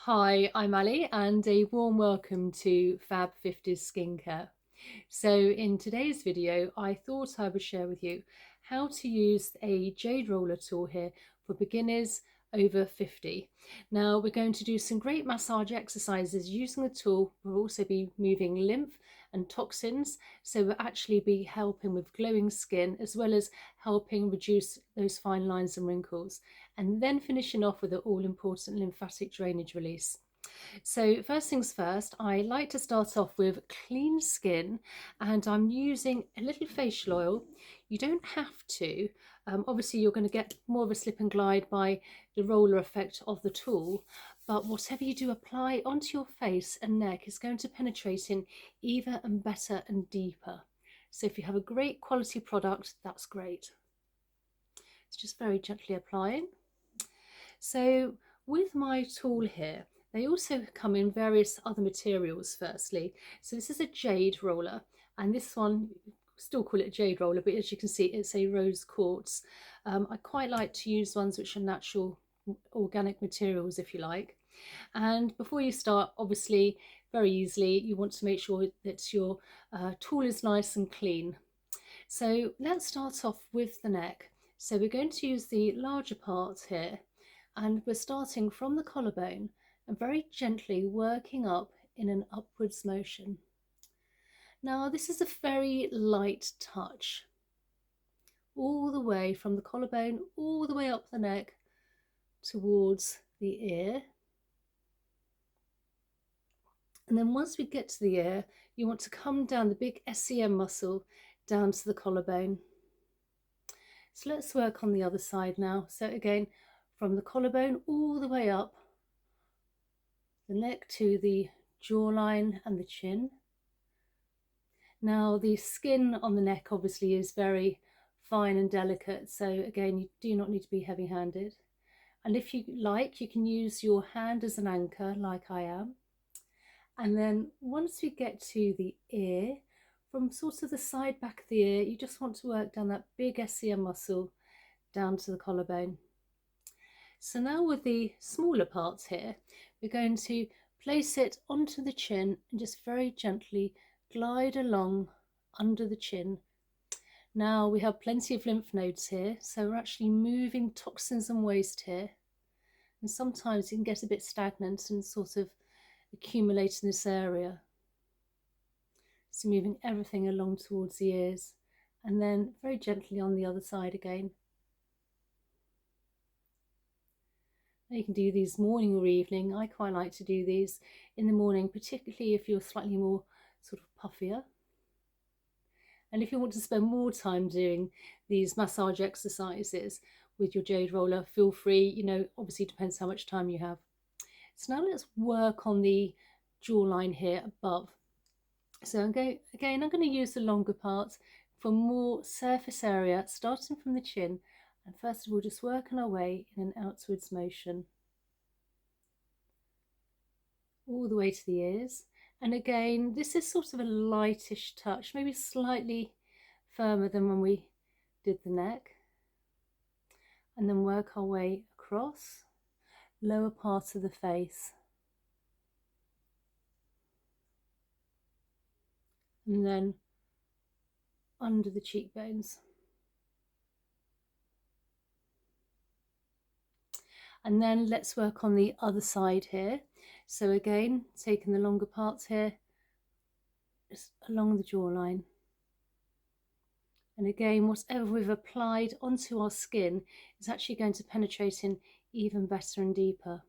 Hi, I'm Ali and a warm welcome to Fab 50s Skincare. So in today's video, I thought I would share with you how to use a Jade Roller tool here for beginners over 50. Now we're going to do some great massage exercises using the tool. We'll also be moving lymph and toxins, so we'll actually be helping with glowing skin as well as helping reduce those fine lines and wrinkles, and then finishing off with the all-important lymphatic drainage release. So first things first, I like to start off with clean skin, and I'm using a little facial oil. You don't have to. Obviously you're going to get more of a slip and glide by the roller effect of the tool, but whatever you do apply onto your face and neck is going to penetrate in even and better and deeper. So if you have a great quality product, that's great. It's just very gently applying. So with my tool here, they also come in various other materials firstly. So this is a jade roller, and this one, still call it a jade roller, but as you can see, it's a rose quartz. I quite like to use ones which are natural organic materials, if you like. And before you start, obviously, very easily, you want to make sure that your tool is nice and clean. So let's start off with the neck. So we're going to use the larger part here, and we're starting from the collarbone and very gently working up in an upwards motion. Now this is a very light touch, all the way from the collarbone, all the way up the neck towards the ear. And then once we get to the ear, you want to come down the big SEM muscle down to the collarbone. So let's work on the other side now. So again, from the collarbone all the way up the neck to the jawline and the chin. Now the skin on the neck obviously is very fine and delicate, so again you do not need to be heavy-handed. And if you like, you can use your hand as an anchor like I am. And then once we get to the ear, from sort of the side back of the ear, you just want to work down that big SEM muscle down to the collarbone. So now with the smaller parts here, we're going to place it onto the chin and just very gently glide along under the chin. Now we have plenty of lymph nodes here, so we're actually moving toxins and waste here. And sometimes you can get a bit stagnant and sort of accumulate in this area. So moving everything along towards the ears, and then very gently on the other side again. You can do these morning or evening. I quite like to do these in the morning, particularly if you're slightly more sort of puffier. And if you want to spend more time doing these massage exercises with your jade roller, feel free. Obviously it depends how much time you have. So now let's work on the jawline here above. So I'm going to use the longer part for more surface area, starting from the chin. And first of all, just working our way in an outwards motion all the way to the ears. And again, this is sort of a lightish touch, maybe slightly firmer than when we did the neck. And then work our way across, lower part of the face. And then under the cheekbones. And then let's work on the other side here. So again, taking the longer parts here, just along the jawline. And again, whatever we've applied onto our skin is actually going to penetrate in even better and deeper.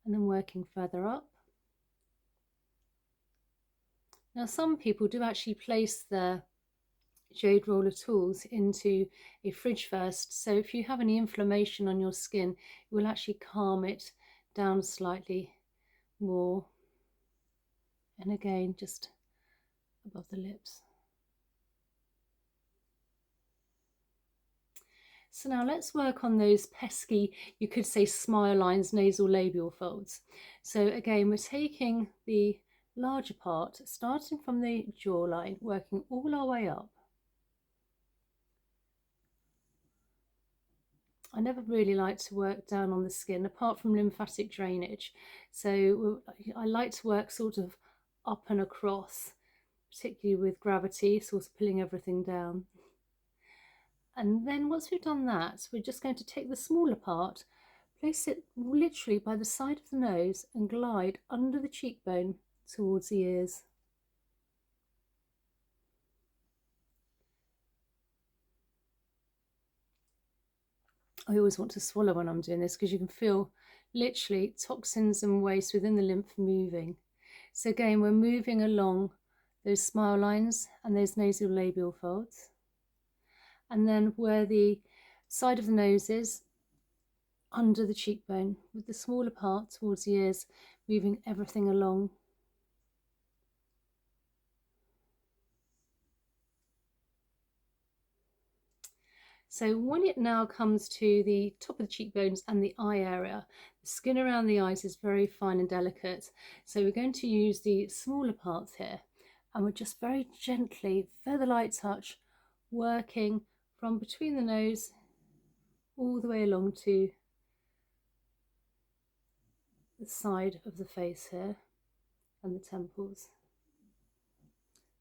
And then working further up. Now some people do actually place their jade roller tools into a fridge first, so if you have any inflammation on your skin, it will actually calm it down slightly more. And again, just above the lips. So now let's work on those pesky, you could say, smile lines, nasal labial folds. So again, we're taking the larger part, starting from the jawline, working all our way up. I never really like to work down on the skin apart from lymphatic drainage. So I like to work sort of up and across, particularly with gravity, sort of pulling everything down. And then once we've done that, we're just going to take the smaller part, place it literally by the side of the nose and glide under the cheekbone towards the ears. I always want to swallow when I'm doing this because you can feel literally toxins and waste within the lymph moving. So again, we're moving along those smile lines and those nasolabial folds. And then where the side of the nose is, under the cheekbone, with the smaller part towards the ears, moving everything along. So when it now comes to the top of the cheekbones and the eye area, the skin around the eyes is very fine and delicate. So we're going to use the smaller parts here, and we're just very gently, feather light touch, working from between the nose all the way along to the side of the face here and the temples.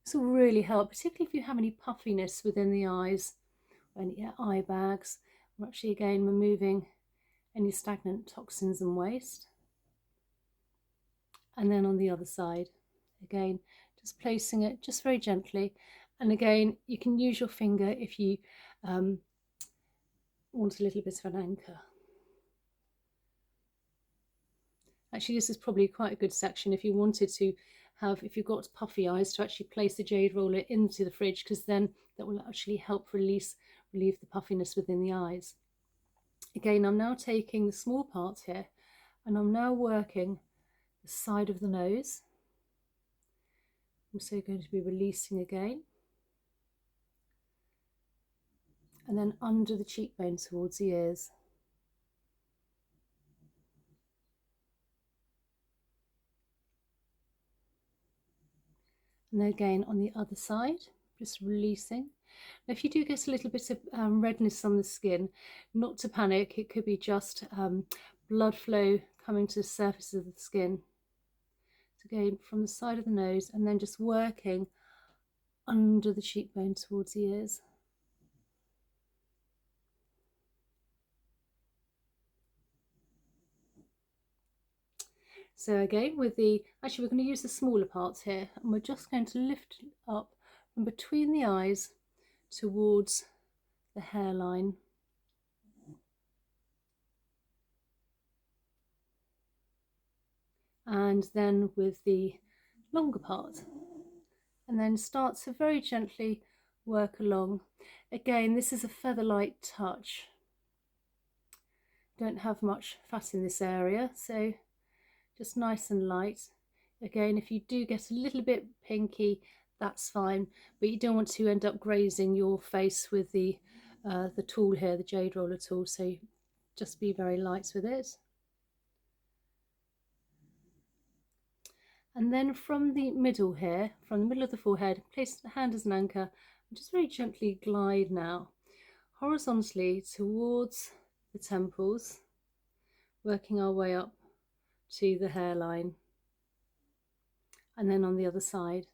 This will really help, particularly if you have any puffiness within the eyes, any eye bags. We're actually again removing any stagnant toxins and waste. And then on the other side, again, just placing it just very gently. And again, you can use your finger if you want a little bit of an anchor. Actually, this is probably quite a good section if you wanted to have, if you've got puffy eyes, to actually place the jade roller into the fridge, because then that will actually help relieve the puffiness within the eyes. Again, I'm now taking the small parts here and I'm now working the side of the nose. Also going to be releasing again. And then under the cheekbone towards the ears. And then again on the other side, just releasing. Now, if you do get a little bit of redness on the skin, not to panic, it could be just blood flow coming to the surface of the skin. So again, from the side of the nose and then just working under the cheekbone towards the ears. So again, with the, actually we're going to use the smaller parts here, and we're just going to lift up from between the eyes towards the hairline. And then with the longer part, and then start to very gently work along. Again, this is a feather light touch. Don't have much fat in this area, so just nice and light. Again, if you do get a little bit pinky, that's fine, but you don't want to end up grazing your face with the tool here, the jade roller tool, so just be very light with it. And then from the middle here, from the middle of the forehead, place the hand as an anchor and just very gently glide now horizontally towards the temples, working our way up to the hairline, and then on the other side.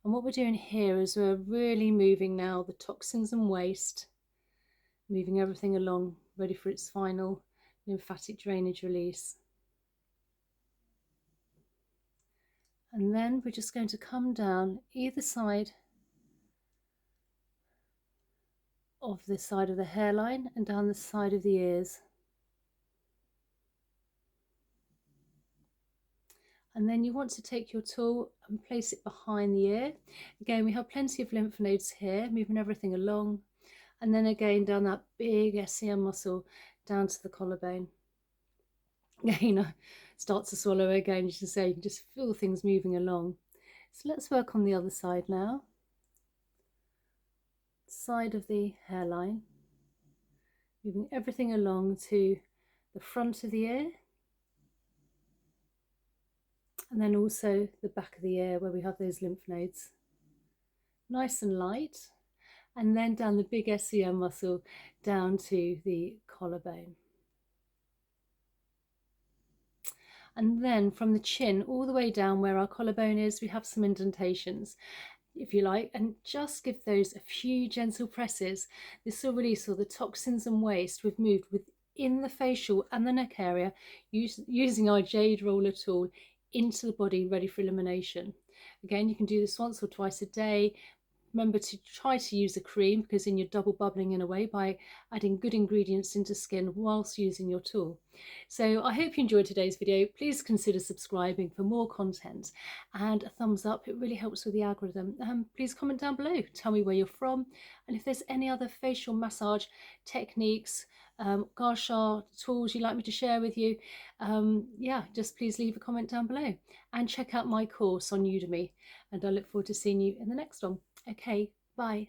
And what we're doing here is we're really moving now the toxins and waste, moving everything along, ready for its final lymphatic drainage release. And then we're just going to come down either side of the side of the hairline and down the side of the ears. And then you want to take your tool and place it behind the ear. Again, we have plenty of lymph nodes here, moving everything along. And then again, down that big SCM muscle, down to the collarbone. Again, start to swallow again, as you say, you can just feel things moving along. So let's work on the other side now. Side of the hairline, moving everything along to the front of the ear. And then also the back of the ear where we have those lymph nodes. Nice and light. and then down the big SEM muscle down to the collarbone. And then from the chin all the way down where our collarbone is, we have some indentations, if you like, and just give those a few gentle presses. This will release all the toxins and waste we've moved within the facial and the neck area using our Jade Roller tool into the body, ready for elimination. Again, you can do this once or twice a day. Remember to try to use a cream, because then you're double bubbling in a way by adding good ingredients into skin whilst using your tool. So I hope you enjoyed today's video. Please consider subscribing for more content, and a thumbs up, it really helps with the algorithm. Please comment down below, tell me where you're from, and if there's any other facial massage techniques, gua sha tools you'd like me to share with you, yeah, just please leave a comment down below, and check out my course on Udemy, and I look forward to seeing you in the next one. Okay, bye.